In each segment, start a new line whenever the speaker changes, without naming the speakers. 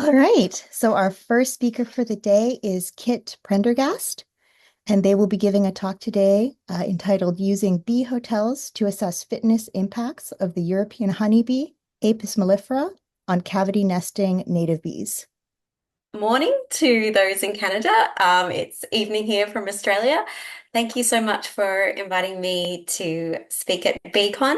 All right. So our first speaker for the day is Kit Prendergast, and they will be giving a talk today entitled Using Bee Hotels to Assess Fitness Impacts of the European Honeybee, Apis mellifera, on Cavity Nesting Native Bees.
Morning to those in Canada. It's evening here from Australia. Thank you so much for inviting me to speak at BeeCon.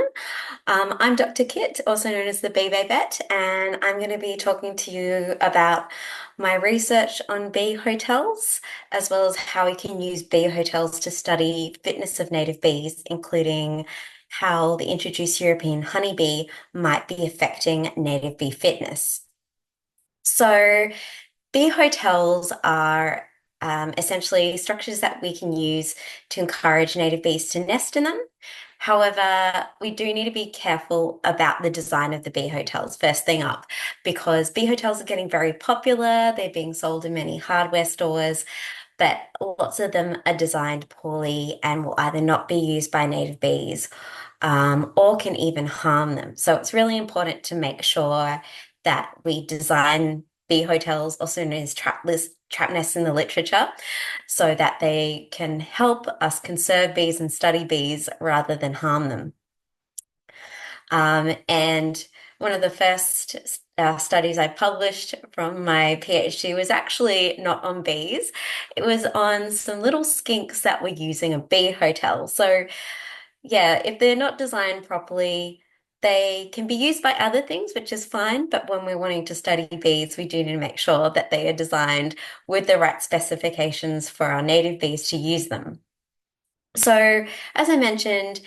I'm Dr. Kit, also known as the Bee Vet, and I'm going to be talking to you about my research on bee hotels, as well as how we can use bee hotels to study fitness of native bees, including how the introduced European honeybee might be affecting native bee fitness. So, bee hotels are essentially structures that we can use to encourage native bees to nest in them. However, we do need to be careful about the design of the bee hotels, first thing up, because bee hotels are getting very popular. They're being sold in many hardware stores, but lots of them are designed poorly and will either not be used by native bees or can even harm them. So it's really important to make sure that we design bee hotels, also known as trap nests in the literature, so that they can help us conserve bees and study bees rather than harm them. And one of the first studies I published from my PhD was actually not on bees. It was on some little skinks that were using a bee hotel. So yeah, if they're not designed properly, they can be used by other things, which is fine. But when we're wanting to study bees, we do need to make sure that they are designed with the right specifications for our native bees to use them. So, as I mentioned,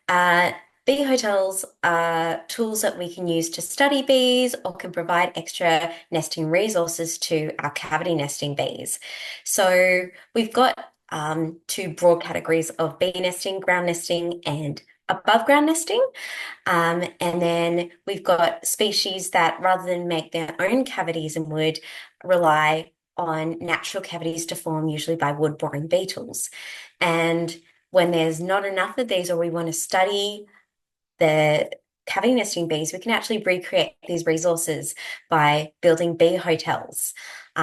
uh, bee hotels are tools that we can use to study bees or can provide extra nesting resources to our cavity nesting bees. So we've got two broad categories of bee nesting, ground nesting, and above ground nesting. And then we've got species that rather than make their own cavities and would rely on natural cavities to form usually by wood-boring beetles. And when there's not enough of these or we want to study the cavity nesting bees, we can actually recreate these resources by building bee hotels,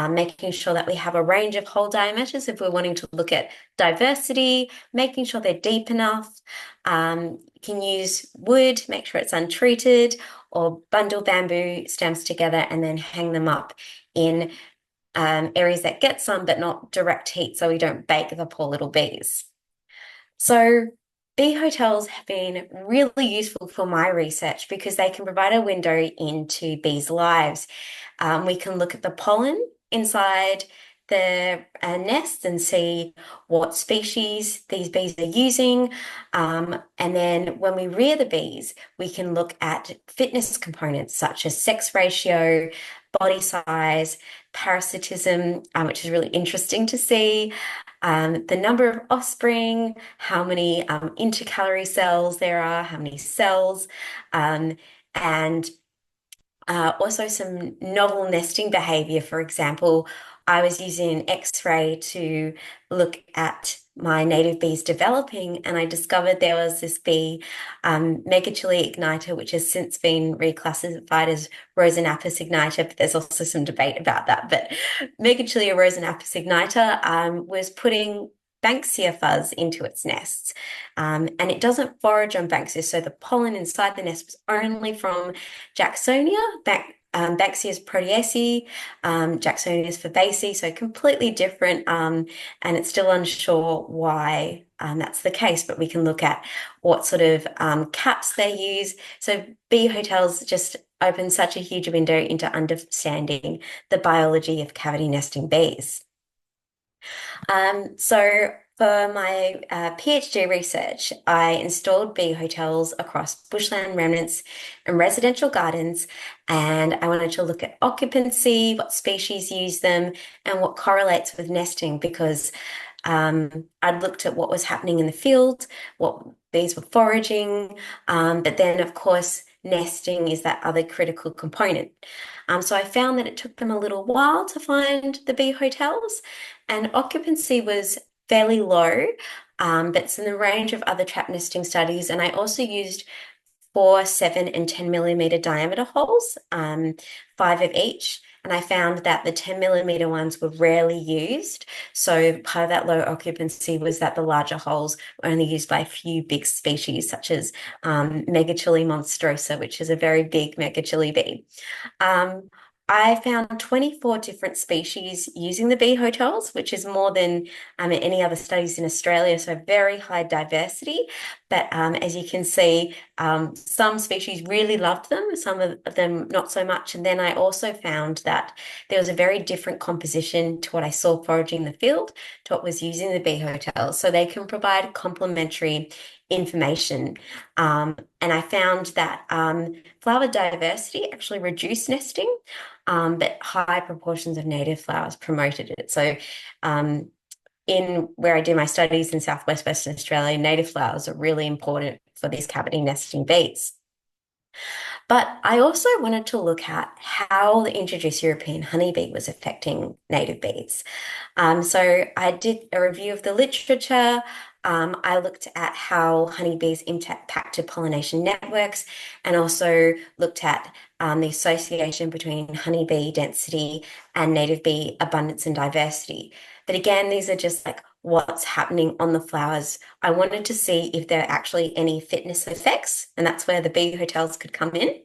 making sure that we have a range of hole diameters if we're wanting to look at diversity, making sure they're deep enough. You can use wood, make sure it's untreated, or bundle bamboo stems together and then hang them up in areas that get sun but not direct heat so we don't bake the poor little bees. So bee hotels have been really useful for my research because they can provide a window into bees' lives. We can look at the pollen inside the nest and see what species these bees are using. And then when we rear the bees, we can look at fitness components such as sex ratio, body size, parasitism, which is really interesting to see, the number of offspring, how many intercalary cells there are, how many cells, and also some novel nesting behavior. For example, I was using an X-ray to look at my native bees developing, and I discovered there was this bee, Megachile ignita, which has since been reclassified as Rosinapis ignita, but there's also some debate about that. But Megachile or Rosinapis ignita was putting Banksia fuzz into its nests. And it doesn't forage on Banksia, so the pollen inside the nest was only from Jacksonia, Baxia's proteaceae, Jacksonia's fabaceae, so completely different, and it's still unsure why that's the case, but we can look at what sort of caps they use. So bee hotels just open such a huge window into understanding the biology of cavity nesting bees. So for my PhD research, I installed bee hotels across bushland remnants and residential gardens, and I wanted to look at occupancy, what species use them, and what correlates with nesting because I'd looked at what was happening in the field, what bees were foraging, but then of course nesting is that other critical component. So I found that it took them a little while to find the bee hotels, and occupancy was fairly low, but it's in the range of other trap nesting studies. And I also used 4, 7, and 10 millimeter diameter holes, 5 of each. and I found that the 10 millimeter ones were rarely used. So part of that low occupancy was that the larger holes were only used by a few big species, such as Megachile monstrosa, which is a very big Megachile bee. Um, I found 24 different species using the bee hotels, which is more than any other studies in Australia, so very high diversity. But as you can see, some species really loved them, some of them not so much. And then I also found that there was a very different composition to what I saw foraging in the field to what was using the bee hotels. So they can provide complementary information. And I found that flower diversity actually reduced nesting, but high proportions of native flowers promoted it. So in where I do my studies in Southwest Western Australia, native flowers are really important for these cavity nesting bees. But I also wanted to look at how the introduced European honeybee was affecting native bees. So I did a review of the literature. I looked at how honeybees impacted pollination networks and also looked at the association between honeybee density and native bee abundance and diversity. But again, these are just like what's happening on the flowers. I wanted to see if there are actually any fitness effects, and that's where the bee hotels could come in.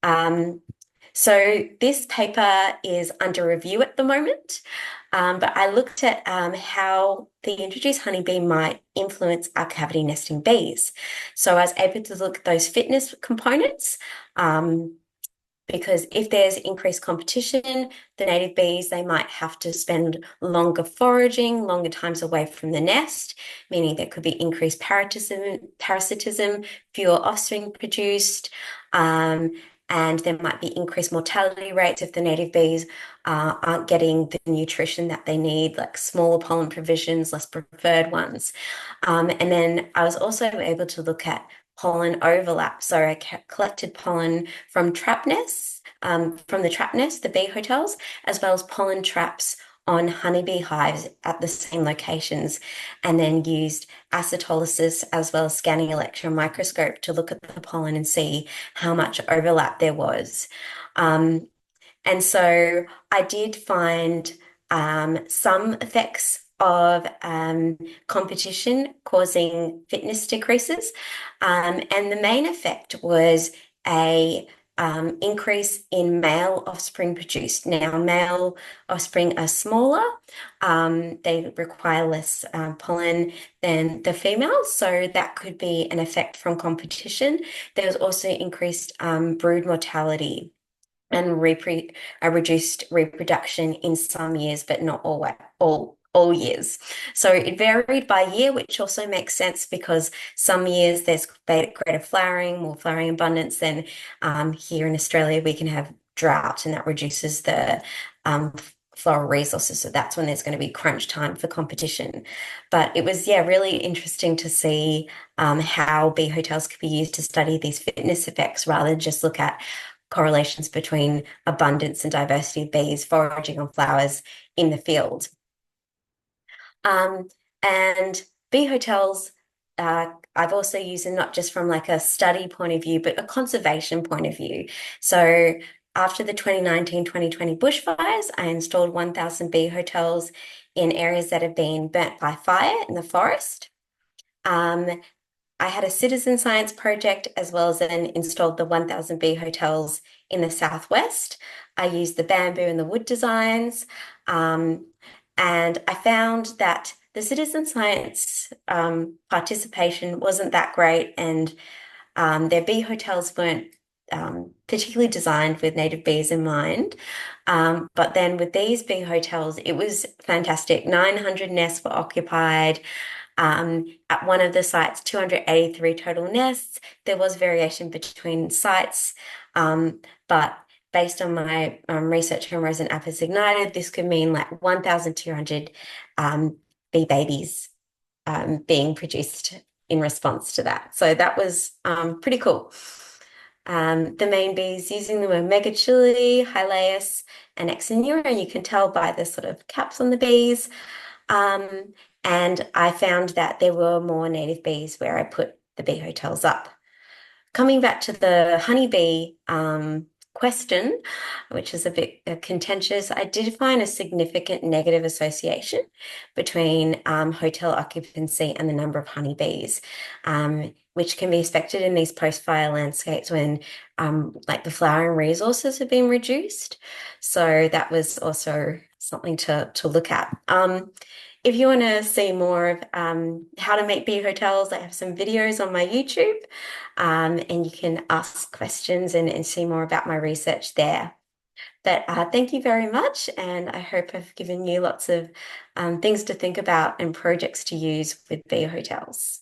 Um, so this paper is under review at the moment, but I looked at how the introduced honeybee might influence our cavity nesting bees. So I was able to look at those fitness components, because if there's increased competition, the native bees, they might have to spend longer foraging, longer times away from the nest, meaning there could be increased parasitism, fewer offspring produced, and there might be increased mortality rates if the native bees aren't getting the nutrition that they need, like smaller pollen provisions, less preferred ones. And then I was also able to look at pollen overlap. So I collected pollen from trap nests, from the trap nest, the bee hotels, as well as pollen traps on honeybee hives at the same locations, and then used acetolysis as well as scanning electron microscope to look at the pollen and see how much overlap there was. And so I did find some effects of competition causing fitness decreases. And the main effect was a increase in male offspring produced. Now, male offspring are smaller. They require less pollen than the females, so that could be an effect from competition. There was also increased brood mortality and reduced reproduction in some years, but not all years. So it varied by year, which also makes sense because some years there's greater flowering, more flowering abundance than here in Australia we can have drought, and that reduces the floral resources. So that's when there's going to be crunch time for competition. But it was, yeah, really interesting to see how bee hotels could be used to study these fitness effects rather than just look at correlations between abundance and diversity of bees foraging on flowers in the field. And bee hotels, I've also used them not just from like a study point of view, but a conservation point of view. So after the 2019-2020 bushfires, I installed 1,000 bee hotels in areas that have been burnt by fire in the forest. I had a citizen science project as well as then installed the 1,000 bee hotels in the southwest. I used the bamboo and the wood designs, and I found that the citizen science participation wasn't that great, and their bee hotels weren't particularly designed with native bees in mind. But then with these bee hotels, it was fantastic. 900 nests were occupied. At one of the sites, 283 total nests. There was variation between sites, but based on my research on Rose and Apis ignited, this could mean like 1,200 bee babies being produced in response to that. So that was pretty cool. The main bees using them were Megachile, Hylaeus, and Exinura, and you can tell by the sort of caps on the bees. And I found that there were more native bees where I put the bee hotels up. Coming back to the honeybee question, which is a bit contentious, I did find a significant negative association between hotel occupancy and the number of honeybees, which can be expected in these post-fire landscapes when like the flowering resources have been reduced. So that was also something to look at. If you want to see more of how to make bee hotels, I have some videos on my YouTube, and you can ask questions and see more about my research there. But thank you very much, and I hope I've given you lots of things to think about and projects to use with bee hotels.